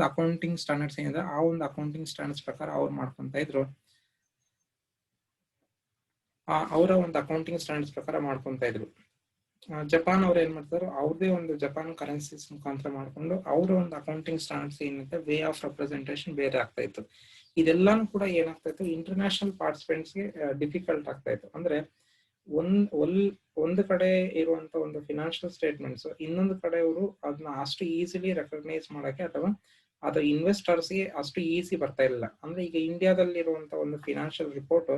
ಅಕೌಂಟಿಂಗ್ ಸ್ಟ್ಯಾಂಡರ್ಡ್ಸ್ ಏನಿದೆ ಆ ಒಂದು ಅಕೌಂಟಿಂಗ್ ಸ್ಟ್ಯಾಂಡರ್ಡ್ಸ್ ಪ್ರಕಾರ ಅವ್ರು ಮಾಡ್ಕೊಂತ ಇದ್ರು. ಅವರ ಒಂದು ಅಕೌಂಟಿಂಗ್ ಸ್ಟ್ಯಾಂಡರ್ಡ್ಸ್ ಪ್ರಕಾರ ಮಾಡ್ಕೊಂತ ಇದ್ರು. ಜಪಾನ್ ಅವ್ರು ಏನ್ ಮಾಡ್ತಾರೆ, ಅವ್ರದೇ ಒಂದು ಜಪಾನ್ ಕರೆನ್ಸೀಸ್ ಮುಖಾಂತರ ಮಾಡ್ಕೊಂಡು ಅವರ ಒಂದು ಅಕೌಂಟಿಂಗ್ ಸ್ಟ್ಯಾಂಡರ್ಡ್ಸ್ ಏನಿದೆ ವೇ ಆಫ್ ರೆಪ್ರೆಸೆಂಟೇಷನ್ ಬೇರೆ ಆಗ್ತಾ ಇತ್ತು. ಇದೆಲ್ಲಾನು ಕೂಡ ಏನಾಗ್ತಾ ಇತ್ತು, ಇಂಟರ್ನ್ಯಾಷನಲ್ ಪಾರ್ಟಿಸಿಪೆಂಟ್ಸ್ಗೆ ಡಿಫಿಕಲ್ಟ್ ಆಗ್ತಾ ಇತ್ತು. ಅಂದ್ರೆ ಒಂದು ಕಡೆ ಇರುವಂತ ಒಂದು ಫಿನಾನ್ಷಿಯಲ್ ಸ್ಟೇಟ್ಮೆಂಟ್ಸ್ ಇನ್ನೊಂದು ಕಡೆ ಅವರು ಅದನ್ನ ಅಷ್ಟು ಈಸಿಲಿ ರೆಕಗ್ನೈಸ್ ಮಾಡಕ್ಕೆ ಅಥವಾ ಅದು ಇನ್ವೆಸ್ಟರ್ಸ್ಗೆ ಅಷ್ಟು ಈಸಿ ಬರ್ತಾ ಇಲ್ಲ. ಅಂದ್ರೆ ಈಗ ಇಂಡಿಯಾದಲ್ಲಿರುವಂತ ಒಂದು ಫಿನಾನ್ಷಿಯಲ್ ರಿಪೋರ್ಟ್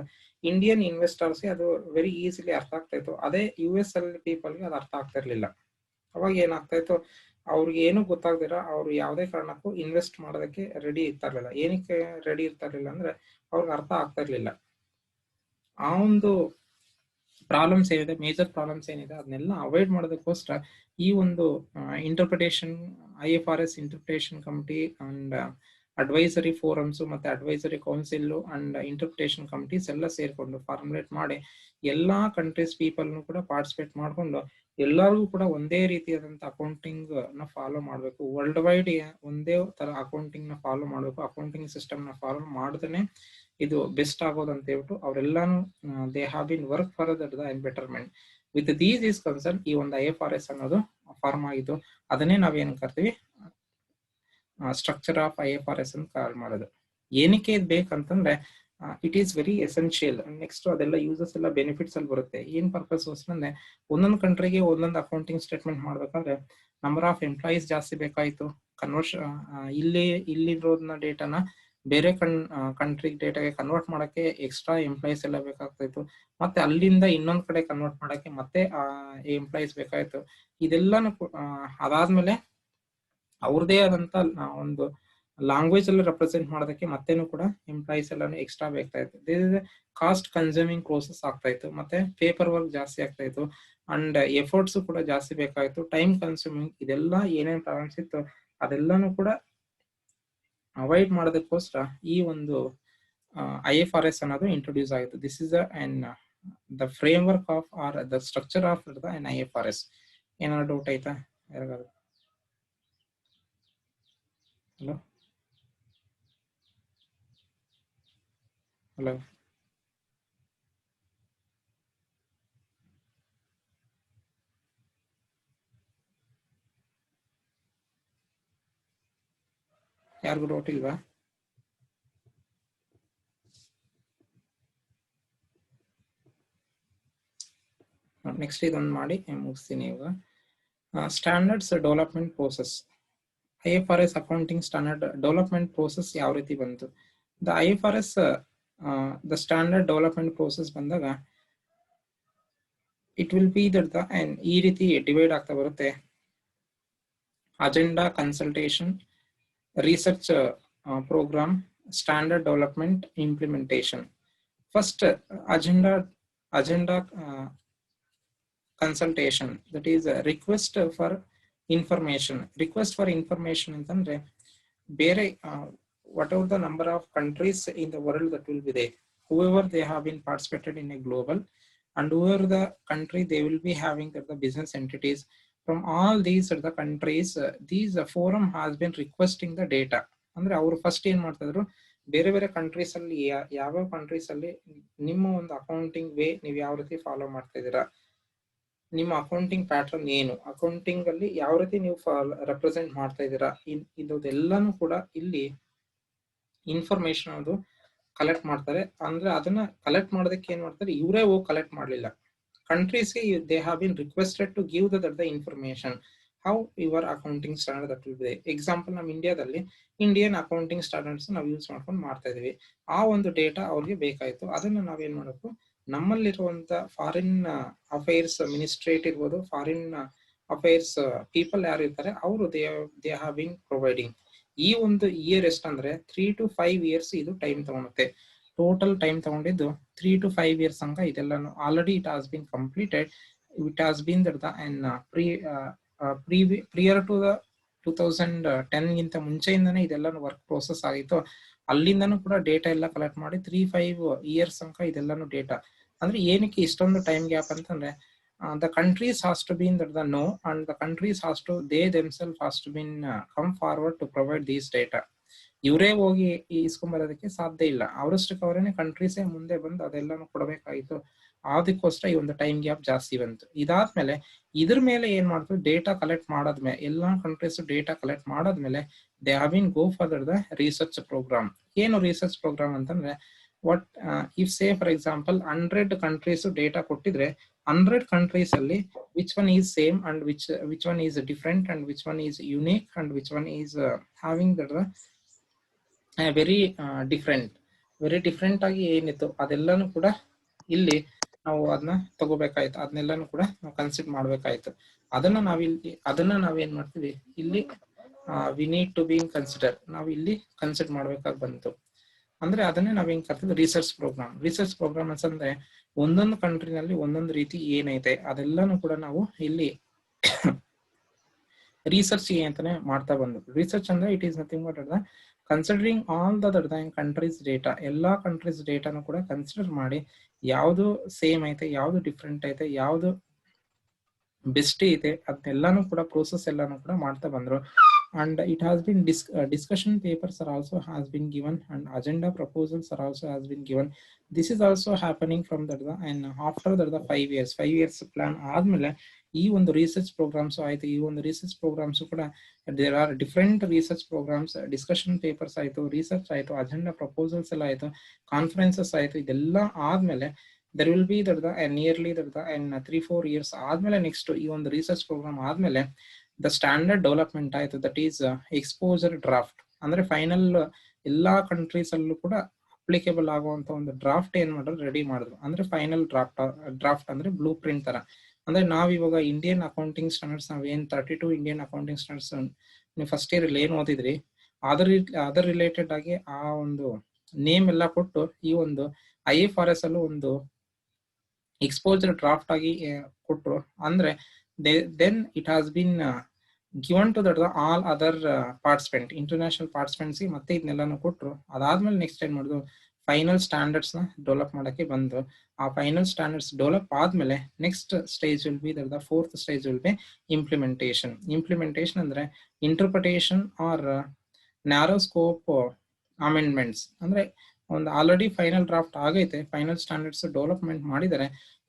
ಇಂಡಿಯನ್ ಇನ್ವೆಸ್ಟರ್ಸ್ಗೆ ಅದು ವೆರಿ ಈಸಿಲಿ ಅರ್ಥ ಆಗ್ತಾ ಇತ್ತು. ಅದೇ US ಅಲ್ಲಿ ಪೀಪಲ್ಗೆ ಅದು ಅರ್ಥ ಆಗ್ತಾ ಇರ್ಲಿಲ್ಲ. ಅವಾಗ ಏನಾಗ್ತಾ ಇತ್ತು, ಅವ್ರಿಗೆ ಏನು ಗೊತ್ತಾಗ್ದಿರ ಅವ್ರು ಯಾವುದೇ ಕಾರಣಕ್ಕೂ ಇನ್ವೆಸ್ಟ್ ಮಾಡೋದಕ್ಕೆ ರೆಡಿ ಇರ್ತಾ ಇರ್ಲಿಲ್ಲ. ಏನಕ್ಕೆ ರೆಡಿ ಇರ್ತಾ ಇರ್ಲಿಲ್ಲ ಅಂದ್ರೆ ಅವ್ರಿಗೆ ಅರ್ಥ ಆಗ್ತಾ ಇರ್ಲಿಲ್ಲ. ಆ ಒಂದು ಪ್ರಾಬ್ಲಮ್ಸ್ ಏನಿದೆ, ಮೇಜರ್ ಪ್ರಾಬ್ಲಮ್ಸ್ ಏನಿದೆ ಅದನ್ನೆಲ್ಲ ಅವಾಯ್ಡ್ ಮಾಡೋದಕ್ಕೋಸ್ಕರ ಈ ಒಂದು interpretation IFRS interpretation committee and advisory forums ಮತ್ತೆ advisory council and interpretation committees ಎಲ್ಲ ಸೇರ್ಕೊಂಡು ಫಾರ್ಮುಲೇಟ್ ಮಾಡಿ ಎಲ್ಲಾ ಕಂಟ್ರೀಸ್ ಪೀಪಲ್ ಕೂಡ ಪಾರ್ಟಿಸಿಪೇಟ್ ಮಾಡ್ಕೊಂಡು ಎಲ್ಲರಿಗೂ ಕೂಡ ಒಂದೇ ರೀತಿಯಾದಂತ ಅಕೌಂಟಿಂಗ್ ನ ಫಾಲೋ ಮಾಡಬೇಕು. ವರ್ಲ್ಡ್ ವೈಡ್ ಒಂದೇ ತರ ಅಕೌಂಟಿಂಗ್ ನ ಫಾಲೋ ಮಾಡಬೇಕು. ಅಕೌಂಟಿಂಗ್ ಸಿಸ್ಟಮ್ ನ ಫಾಲೋ ಮಾಡಿದ್ರೆ ಇದು ಬೆಸ್ಟ್ ಆಗೋದು ಅಂತ ಹೇಳ್ಬಿಟ್ಟು ಅವರೆಲ್ಲಾನು they have been work for the betterment. With these is concern ಈ ಒಂದು IFRS ಅನ್ನೋದು ಫಾರ್ಮ್ ಆಗಿದ್ದು, ಅದನ್ನೇ ನಾವೇನ್ ಕರ್ತೀವಿ ಸ್ಟ್ರಕ್ಚರ್ ಆಫ್ IFRS ಅಂತ ಕಾಲ್ ಮಾಡೋದು. ಏನಕ್ಕೆ ಇದು ಬೇಕಂತಂದ್ರೆ it is very essential. Next ಅದೆಲ್ಲ ಯೂಸಸ್ ಎಲ್ಲ ಬೆನಿಫಿಟ್ಸ್ ಅಲ್ಲಿ ಬರುತ್ತೆ. ಏನ್ ಪರ್ಪಸ್ ಅಂದ್ರೆ ಒಂದೊಂದು ಕಂಟ್ರಿಗೆ ಒಂದೊಂದು ಅಕೌಂಟಿಂಗ್ ಸ್ಟೇಟ್ಮೆಂಟ್ ಮಾಡ್ಬೇಕಾದ್ರೆ ನಂಬರ್ ಆಫ್ ಎಂಪ್ಲಾಯೀಸ್ ಜಾಸ್ತಿ ಬೇಕಾಯ್ತು. ಇಲ್ಲಿರೋದನ್ನ ಡೇಟಾನ ಬೇರೆ ಕಂಟ್ರಿ ಡೇಟಾಗೆ ಕನ್ವರ್ಟ್ ಮಾಡಕ್ಕೆ ಎಕ್ಸ್ಟ್ರಾ ಎಂಪ್ಲಾಯೀಸ್ ಎಲ್ಲ ಬೇಕಾಗ್ತಾ ಇತ್ತು. ಮತ್ತೆ ಅಲ್ಲಿಂದ ಇನ್ನೊಂದ್ ಕಡೆ ಕನ್ವರ್ಟ್ ಮಾಡಕ್ಕೆ ಮತ್ತೆ ಎಂಪ್ಲಾಯೀಸ್ ಬೇಕಾಯ್ತು. ಇದೆಲ್ಲಾನು ಅದಾದ್ಮೇಲೆ ಅವ್ರದೇ ಆದಂತ ಒಂದು ಲ್ಯಾಂಗ್ವೇಜ್ ಅಲ್ಲಿ ರೆಪ್ರೆಸೆಂಟ್ ಮಾಡೋದಕ್ಕೆ ಮತ್ತೇನು ಕೂಡ ಎಂಪ್ಲಾಯೀಸ್ ಎಲ್ಲಾನು ಎಕ್ಸ್ಟ್ರಾ ಬೇಕಾಗ್ತಾ ಇತ್ತು. ಕಾಸ್ಟ್ ಕನ್ಸ್ಯೂಮಿಂಗ್ ಪ್ರೋಸೆಸ್ ಆಗ್ತಾ ಇತ್ತು. ಮತ್ತೆ ಪೇಪರ್ ವರ್ಕ್ ಜಾಸ್ತಿ ಆಗ್ತಾ ಇತ್ತು ಅಂಡ್ ಎಫರ್ಟ್ಸ್ ಕೂಡ ಜಾಸ್ತಿ ಬೇಕಾಯ್ತು. ಟೈಮ್ ಕನ್ಸ್ಯೂಮಿಂಗ್ ಇದೆಲ್ಲ ಏನೇನ್ ಪ್ರಾಬ್ಲಮ್ಸ್ ಇತ್ತು ಅದೆಲ್ಲಾನು ಕೂಡ ಅವಾಯ್ಡ್ ಮಾಡೋದಕ್ಕೋಸ್ಕರ ಈ ಒಂದು IFRS ಅನ್ನೋದು ಇಂಟ್ರೊಡ್ಯೂಸ್ ಆಯಿತು. This is the framework of or the structure of an IFRS. ಏನಾದ್ರು ಡೌಟ್ ಆಯ್ತಾ ಯಾರಿಗಾದ್ರು? ಹಲೋ ಹಲೋ ಯಾರಿಗೂ ಡೌಟ್ ಇಲ್ವಾ? ನೆಕ್ಸ್ಟ್ ಇದೊಂದು ಮಾಡಿ ಮುಗಿಸ್ತೀನಿ. ಇವಾಗ standards development process. IFRS accounting standard development process ಯಾವ ರೀತಿ ಬಂತು? The IFRS the standard development process ಬಂದಾಗ it will be that and ಈ ರೀತಿ ಡಿವೈಡ್ ಆಗ್ತಾ ಬರುತ್ತೆ. Agenda consultation, research program, standard development, implementation. First agenda consultation, that is a request for information. ಅಂತಂದ್ರೆ ಬೇರೆ whatever the number of countries in the world that will be there, whoever they have been participated in a global and whoever the country they will be having the business entities from all these are the countries, these forum has been requesting the data. ಅಂದ್ರೆ ಅವರು first ಏನ್ ಮಾಡ್ತಾ ಇದ್ರು, ಬೇರೆ ಬೇರೆ countries ಅಲ್ಲಿ ಯಾವ್ಯಾವ countries ಅಲ್ಲಿ ನಿಮ್ಮ ಒಂದು ಅಕೌಂಟಿಂಗ್ ವೇ ನೀವು ಯಾವ ರೀತಿ ಫಾಲೋ ಮಾಡ್ತಾ ಇದ್ದೀರಾ, ನಿಮ್ಮ ಅಕೌಂಟಿಂಗ್ ಪ್ಯಾಟರ್ನ್ ಏನು, ಅಕೌಂಟಿಂಗ್ ಅಲ್ಲಿ ಯಾವ ರೀತಿ ನೀವು ರೆಪ್ರೆಸೆಂಟ್ ಮಾಡ್ತಾ ಇದ್ದೀರಾ, ಇದೆಲ್ಲಾನು ಕೂಡ ಇಲ್ಲಿ ಇನ್ಫಾರ್ಮೇಶನ್ ಅದು ಕಲೆಕ್ಟ್ ಮಾಡ್ತಾರೆ. ಅಂದ್ರೆ ಅದನ್ನ ಕಲೆಕ್ಟ್ ಮಾಡೋದಕ್ಕೆ ಏನ್ ಮಾಡ್ತಾರೆ, ಇವರೇ ಹೋಗಿ ಕಲೆಕ್ಟ್ ಮಾಡ್ಲಿಲ್ಲ, ಕಂಟ್ರೀಸ್ಗೆ they have been requested to give the information how your accounting standard that will be. Example ನಮ್ಮ ಇಂಡಿಯಾದಲ್ಲಿ ಇಂಡಿಯನ್ ಅಕೌಂಟಿಂಗ್ ಸ್ಟ್ಯಾಂಡರ್ಡ್ಸ್ ನಾವು ಯೂಸ್ ಮಾಡ್ಕೊಂಡು ಮಾಡ್ತಾ ಇದೀವಿ. ಆ ಒಂದು ಡೇಟಾ ಅವ್ರಿಗೆ ಬೇಕಾಯ್ತು. ಅದನ್ನ ನಾವೇನ್ ಮಾಡಬೇಕು, ನಮ್ಮಲ್ಲಿರುವಂತ ಫಾರಿನ್ ಅಫೇರ್ಸ್ ಮಿನಿಸ್ಟ್ರೇಟ್ ಇರ್ಬೋದು, ಫಾರಿನ್ ಅಫೇರ್ಸ್ ಪೀಪಲ್ ಯಾರು ಇರ್ತಾರೆ ಅವರು ದೇ ಹ್ಯಾವ್ ಬಿನ್ ಪ್ರೊವೈಡಿಂಗ್. ಈ ಒಂದು ಇಯರ್ ಎಷ್ಟಂದ್ರೆ 3 to 5 years ಇದು ಟೈಮ್ ತಗೊಳುತ್ತೆ. ಟೋಟಲ್ ಟೈಮ್ ತಗೊಂಡಿದ್ದು 3 to 5 years ಅಂಗ ಇದೆಲ್ಲಾನು already it has been completed. It has been prior to the 2010 ಗಿಂತ ಮುಂಚೆಯಿಂದಾನೇ ಇದೆಲ್ಲಾನು ವರ್ಕ್ ಪ್ರೋಸೆಸ್ ಆಗಿತ್ತು. ಅಲ್ಲಿಂದನೂ ಕೂಡ ಡೇಟಾ ಎಲ್ಲ ಕಲೆಕ್ಟ್ ಮಾಡಿ 3-5 years ಅಂಕ ಇದೆಲ್ಲಾನು ಡೇಟಾ. ಅಂದ್ರೆ ಏನಕ್ಕೆ ಇಷ್ಟೊಂದು ಟೈಮ್ ಗ್ಯಾಪ್ ಅಂತಂದ್ರೆ the countries has to be in the know and the countries has to they themselves has to been come forward to provide these data. ಇವರೇ ಹೋಗಿ ಇಸ್ಕೊಂಬರೋದಕ್ಕೆ ಸಾಧ್ಯ ಇಲ್ಲ, ಅವರಷ್ಟಕ್ಕೆ ಅವರೇನೆ ಕಂಟ್ರೀಸೇ ಮುಂದೆ ಬಂದು ಅದೆಲ್ಲಾನು ಕೊಡಬೇಕಾಗಿತ್ತು. ಅದಕ್ಕೋಸ್ಕರ ಈ ಒಂದು ಟೈಮ್ ಗ್ಯಾಪ್ ಜಾಸ್ತಿ ಬಂತು. ಇದಾದ್ಮೇಲೆ ಇದ್ರ ಮೇಲೆ ಏನ್ ಮಾಡ್ತು, ಡೇಟಾ ಕಲೆಕ್ಟ್ ಮಾಡಾದ್ಮೇಲೆ ಎಲ್ಲಾ ಕಂಟ್ರೀಸ್ ಡೇಟಾ ಕಲೆಕ್ಟ್ ಮಾಡಾದ್ಮೇಲೆ they have been go for the research program. ಏನು ರಿಸರ್ಚ್ ಪ್ರೋಗ್ರಾಮ್ ಅಂತಂದ್ರೆ what if say for example 100 countries data ಕೊಟ್ಟಿದ್ರೆ 100 countries ಅಲ್ಲಿ which one is same and which one is different and which one is unique and which one is having the very very different ಆಗಿ ಏನಿತ್ತು ಅದೆಲ್ಲಾನು ಕೂಡ ಇಲ್ಲಿ ನಾವು ಅದನ್ನ ತಗೋಬೇಕಾಯ್ತು, ಅದನ್ನೆಲ್ಲಾನು ಕೂಡ ನಾವು ಕನ್ಸಿಡರ್ ಮಾಡ್ಬೇಕಾಯ್ತು. ಅದನ್ನ ನಾವೇನ್ ಮಾಡ್ತೀವಿ ಇಲ್ಲಿ we need to be consider, ನಾವು ಇಲ್ಲಿ ಕನ್ಸಿಡರ್ ಮಾಡ್ಬೇಕಾಗಿ ಬಂತು. ಅಂದ್ರೆ ಅದನ್ನೇ ನಾವ್ ಹೆಂಗ್ ಕರ್ತೀವಿ ರಿಸರ್ಚ್ ಪ್ರೋಗ್ರಾಮ್ ಅಂತಂದ್ರೆ ಒಂದೊಂದು ಕಂಟ್ರಿನಲ್ಲಿ ಒಂದೊಂದು ರೀತಿ ಏನೈತೆ ಅದೆಲ್ಲಾನು ಕೂಡ ನಾವು ಇಲ್ಲಿ ರಿಸರ್ಚ್ ಅಂತಾನೆ ಮಾಡ್ತಾ ಬಂದು. ರಿಸರ್ಚ್ ಅಂದ್ರೆ it is nothing but considering all the countries data, ಎಲ್ಲಾ ಕಂಟ್ರೀಸ್ ಡೇಟಾನು ಕೂಡ ಕನ್ಸಿಡರ್ ಮಾಡಿ ಯಾವ್ದು ಸೇಮ್ ಐತೆ, ಯಾವ್ದು ಡಿಫ್ರೆಂಟ್ ಐತೆ, ಯಾವ್ದು ಬೆಸ್ಟ್ ಐತೆ ಅದನ್ನೆಲ್ಲಾನು ಕೂಡ ಪ್ರೋಸೆಸ್ ಎಲ್ಲಾನು ಕೂಡ ಮಾಡ್ತಾ ಬಂದ್ರು. And it has been discussion papers are also has been given and agenda proposals are also has been given. This is also happening from that and after that 5 years plan ಆದ್ಮೇಲೆ ಈ ಒಂದು research programmes ಆಯ್ತು. ಈ ಒಂದು research programs ಕೂಡ there are different research programs, discussion papers ಆಯ್ತು, research ಆಯ್ತು, agenda proposals ಎಲ್ಲ ಆಯ್ತು, ಕಾನ್ಫರೆನ್ಸಸ್ ಆಯ್ತು. ಇದೆಲ್ಲ ಆದ್ಮೇಲೆ there will be nearly 3-4 years ಆದ್ಮೇಲೆ ನೆಕ್ಸ್ಟ್ ಈ ಒಂದು ರಿಸರ್ಚ್ ಪ್ರೋಗ್ರಾಮ್ ಆದ್ಮೇಲೆ ದ ಸ್ಟ್ಯಾಂಡರ್ಡ್ ಡೆವಲಪ್ಮೆಂಟ್ ಆಯ್ತು, ದಟ್ ಈಸ್ ಎಕ್ಸ್ಪೋಜರ್ ಡ್ರಾಫ್ಟ್. ಅಂದ್ರೆ ಫೈನಲ್ ಎಲ್ಲಾ ಕಂಟ್ರೀಸ್ ಅಲ್ಲೂ ಕೂಡ ಅಪ್ಲಿಕೇಬಲ್ ಆಗುವಂತ ಒಂದು ಡ್ರಾಫ್ಟ್ ಏನ್ ಮಾಡಿದ್ರು, ರೆಡಿ ಮಾಡಿದ್ರು. ಅಂದ್ರೆ ಫೈನಲ್ ಡ್ರಾಫ್ಟ್ ಅಂದ್ರೆ ಬ್ಲೂ ಪ್ರಿಂಟ್ ತರ. ಅಂದ್ರೆ ನಾವ್ ಇವಾಗ ಇಂಡಿಯನ್ ಅಕೌಂಟಿಂಗ್ ಸ್ಟ್ಯಾಂಡರ್ಡ್ಸ್ ನಾವೇನ್ 32 ಇಂಡಿಯನ್ ಅಕೌಂಟಿಂಗ್ ಸ್ಟ್ಯಾಂಡರ್ಡ್ಸ್ ನೀವು ಫಸ್ಟ್ ಇಯರ್ ಅಲ್ಲಿ ಏನ್ ಓದಿದ್ರಿ ಅದರ್ ರಿಲೇಟೆಡ್ ಆಗಿ ಆ ಒಂದು ನೇಮ್ ಎಲ್ಲ ಕೊಟ್ಟು ಈ ಒಂದು IFRS ಅಲ್ಲೂ ಒಂದು ಎಕ್ಸ್ಪೋಜರ್ ಡ್ರಾಫ್ಟ್ ಆಗಿ ಕೊಟ್ರು. ಅಂದ್ರೆ then it has been given to that all other participant, international participants ಮತ್ತೆ ಇದನ್ನೆಲ್ಲಾನು ಕೊಟ್ರು. ಅದಾದ್ಮೇಲೆ ನೆಕ್ಸ್ಟ್ ಏನ್ ಮಾಡಿದ್ರು, ಫೈನಲ್ ಸ್ಟ್ಯಾಂಡರ್ಡ್ಸ್ ನ ಡೆವಲಪ್ ಮಾಡಕ್ಕೆ ಬಂದು ಆ ಫೈನಲ್ ಸ್ಟ್ಯಾಂಡರ್ಡ್ಸ್ ಡೆವಲಪ್ ಆದ್ಮೇಲೆ next stage will be the fourth stage will be implementation ಅಂದ್ರೆ interpretation or narrow scope amendments. ಅಂದ್ರೆ ಒಂದು ಆಲ್ರೆಡಿ ಫೈನಲ್ ಡ್ರಾಫ್ಟ್ ಆಗೈತೆ, ಫೈನಲ್ ಸ್ಟ್ಯಾಂಡರ್ಡ್ಸ್ ಡೆವಲಪ್ಮೆಂಟ್ ಮಾಡಿದರೆ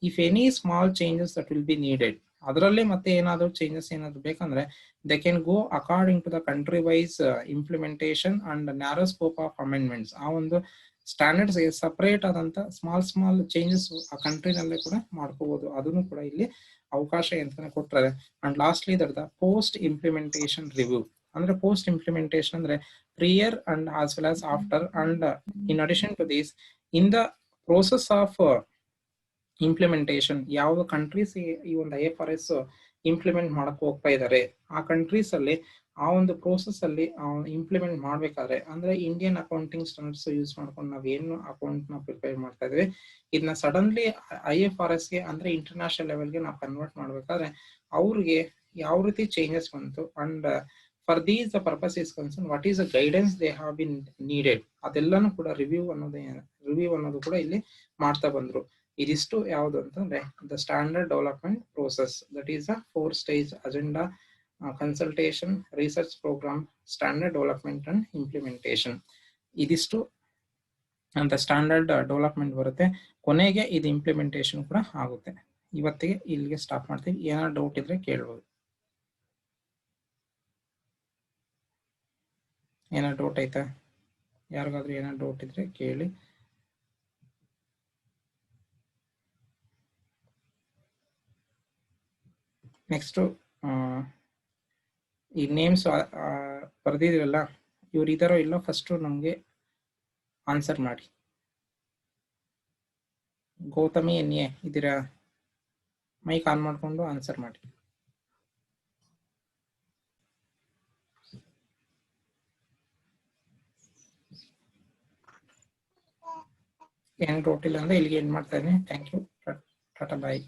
if any small changes that will be needed, ಅದರಲ್ಲೇ ಮತ್ತೆ ಏನಾದ್ರು changes ಏನಾದ್ರು ಬೇಕಂದ್ರೆ they can go according to the country wise implementation and narrow scope of amendments. ಆ ಒಂದು ಸ್ಟ್ಯಾಂಡರ್ಡ್ಸ್ ಸಪರೇಟ್ ಆದಂತ ಸ್ಮಾಲ್ ಚೇಂಜಸ್ ಆ ಕಂಟ್ರಿನಲ್ಲೇ ಕೂಡ ಮಾಡ್ಕೋಬಹುದು. ಅದನ್ನು ಕೂಡ ಇಲ್ಲಿ ಅವಕಾಶ ಅಂತಾನೆ ಕೊಟ್ಟಾರೆ. And lastly the post implementation review. ಅಂದ್ರೆ ಪೋಸ್ಟ್ ಇಂಪ್ಲಿಮೆಂಟೇಷನ್ ಅಂದ್ರೆ prior and as well as after, and in addition to this in the process of implementation, ಯಾವ ಕಂಟ್ರೀಸ್ ಈ ಒಂದು IFRS ಇಂಪ್ಲಿಮೆಂಟ್ ಮಾಡಕ್ ಹೋಗ್ತಾ ಇದ್ದಾರೆ ಆ ಕಂಟ್ರೀಸ್ ಅಲ್ಲಿ ಆ ಒಂದು ಪ್ರೋಸೆಸ್ ಅಲ್ಲಿ ಇಂಪ್ಲಿಮೆಂಟ್ ಮಾಡ್ಬೇಕಾದ್ರೆ, ಅಂದ್ರೆ ಇಂಡಿಯನ್ ಅಕೌಂಟಿಂಗ್ ಸ್ಟ್ಯಾಂಡರ್ಡ್ಸ್ ಯೂಸ್ ಮಾಡ್ಕೊಂಡು ನಾವ್ ಏನು ಅಕೌಂಟ್ ನ ಪ್ರಿಪೇರ್ ಮಾಡ್ತಾ ಇದ್ವಿ ಇದನ್ನ ಸಡನ್ಲಿ IFRS ಗೆ ಅಂದ್ರೆ ಇಂಟರ್ನ್ಯಾಷನಲ್ ಲೆವೆಲ್ಗೆ ನಾವು ಕನ್ವರ್ಟ್ ಮಾಡ್ಬೇಕಾದ್ರೆ ಅವ್ರಿಗೆ ಯಾವ ರೀತಿ ಚೇಂಜಸ್ ಬಂತು and for these the purpose is concern what is the guidance they have been needed, ಅದೆಲ್ಲಾನು ಕೂಡ ರಿವ್ಯೂ ಅನ್ನೋದು ಕೂಡ ಇಲ್ಲಿ ಮಾಡ್ತಾ ಬಂದ್ರು. ಇದಿಷ್ಟು ಯಾವುದು ಅಂತಂದ್ರೆ the standard development process, that is the 4 stage agenda, consultation, research program, standard development and implementation. ಇದಿಷ್ಟು ಅಂತ ಸ್ಟ್ಯಾಂಡರ್ಡ್ ಡೆವಲಪ್ಮೆಂಟ್ ಬರುತ್ತೆ. ಕೊನೆಗೆ ಇದು ಇಂಪ್ಲಿಮೆಂಟೇಷನ್ ಕೂಡ ಆಗುತ್ತೆ. ಇವತ್ತಿಗೆ ಇಲ್ಲಿಗೆ ಸ್ಟಾಪ್ ಮಾಡ್ತೀವಿ. ಏನಾದ್ರು ಡೌಟ್ ಇದ್ರೆ ಕೇಳ್ಬೋದು. ಏನಾದ್ರು ಡೌಟ್ ಆಯ್ತಾ? ಯಾರಿಗಾದ್ರೂ ಏನಾದ್ರು ಡೌಟ್ ಇದ್ರೆ ಕೇಳಿ. ನೆಕ್ಸ್ಟ್ ಈ ನೇಮ್ಸ್ ಬರ್ದಿದ್ರಲ್ಲ, ಇವ್ರು ಇದಾರೋ ಇಲ್ಲೋ ಫಸ್ಟ್ ನಮ್ಗೆ ಆನ್ಸರ್ ಮಾಡಿ. ಗೌತಮಿ ಎನ್ಎ ಇದೀರಾ? ಮೈಕ್ ಆನ್ ಮಾಡ್ಕೊಂಡು ಆನ್ಸರ್ ಮಾಡಿ. ಏನು ಡೌಟ್ ಇಲ್ಲ ಅಂದ್ರೆ ಇಲ್ಲಿಗೆ ಎಂಡ್ ಮಾಡ್ತಾ ಇದ್ದೀನಿ. Thank you, tata bye.